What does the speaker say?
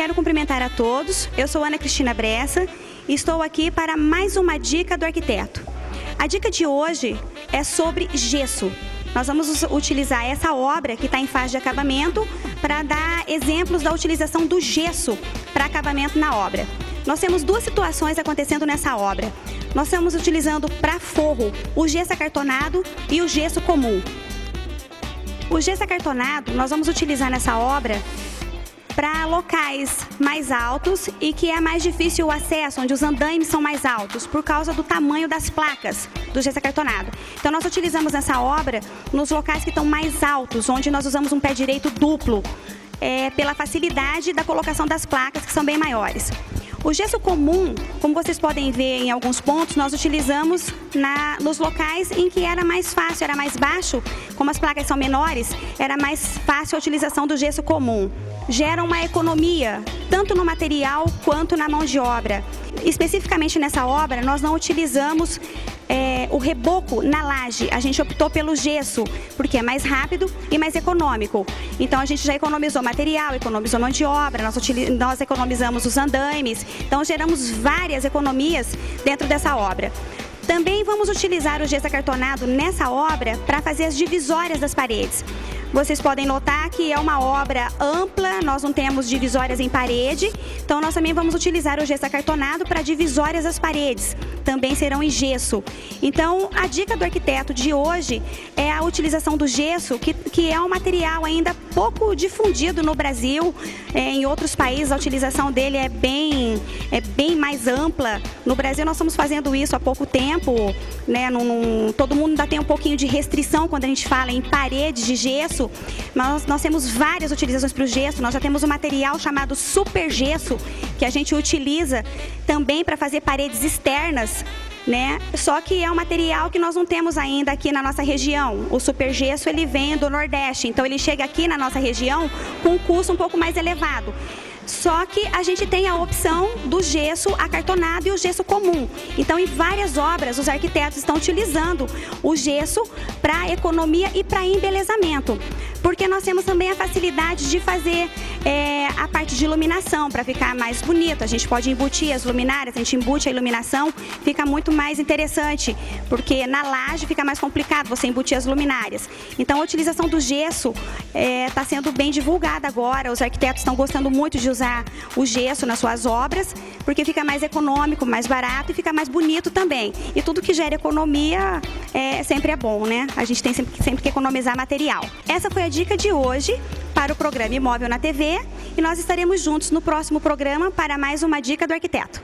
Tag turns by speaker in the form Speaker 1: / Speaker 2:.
Speaker 1: quero cumprimentar a todos. Eu sou Ana Cristina Bressa e estou aqui para mais uma dica do arquiteto. A dica de hoje é sobre gesso. Nós vamos utilizar essa obra que está em fase de acabamento para dar exemplos da utilização do gesso para acabamento na obra. Nós temos duas situações acontecendo nessa obra. Nós estamos utilizando para forro o gesso acartonado e o gesso comum. O gesso acartonado nós vamos utilizar nessa obra para locais mais altos e que é mais difícil o acesso, onde os andaimes são mais altos, por causa do tamanho das placas do gesso acartonado. Então nós utilizamos nessa obra nos locais que estão mais altos, onde nós usamos um pé direito duplo, pela facilidade da colocação das placas, que são bem maiores. O gesso comum, como vocês podem ver em alguns pontos, nós utilizamos nos locais em que era mais fácil, era mais baixo, como as placas são menores, era mais fácil a utilização do gesso comum. Gera uma economia, tanto no material quanto na mão de obra. Especificamente nessa obra, nós não utilizamos o reboco na laje, a gente optou pelo gesso, porque é mais rápido e mais econômico. Então a gente já economizou material, economizou mão de obra, nós economizamos os andaimes, então geramos várias economias dentro dessa obra. Também vamos utilizar o gesso acartonado nessa obra para fazer as divisórias das paredes. Vocês podem notar que é uma obra ampla, nós não temos divisórias em parede, então nós também vamos utilizar o gesso acartonado para divisórias das paredes, também serão em gesso. Então a dica do arquiteto de hoje é a utilização do gesso, que é um material ainda pouco difundido no Brasil, em outros países a utilização dele é bem mais ampla. No Brasil nós estamos fazendo isso há pouco tempo, né? Todo mundo ainda tem um pouquinho de restrição quando a gente fala em paredes de gesso. Nós temos várias utilizações para o gesso, nós já temos um material chamado super gesso, que a gente utiliza também para fazer paredes externas, né? Só que é um material que nós não temos ainda aqui na nossa região. O super gesso ele vem do Nordeste, então ele chega aqui na nossa região com um custo um pouco mais elevado. Só que a gente tem a opção do gesso acartonado e o gesso comum. Então, em várias obras, os arquitetos estão utilizando o gesso para economia e para embelezamento. Porque nós temos também a facilidade de fazer a parte de iluminação para ficar mais bonito. A gente pode embutir as luminárias, a gente embute a iluminação, fica muito mais interessante, porque na laje fica mais complicado você embutir as luminárias. Então, a utilização do gesso está sendo bem divulgada agora, os arquitetos estão gostando muito de usar o gesso nas suas obras, porque fica mais econômico, mais barato e fica mais bonito também. E tudo que gera economia sempre é bom, né? A gente tem sempre que economizar material. Essa foi a dica de hoje para o programa Imóvel na TV e nós estaremos juntos no próximo programa para mais uma dica do arquiteto.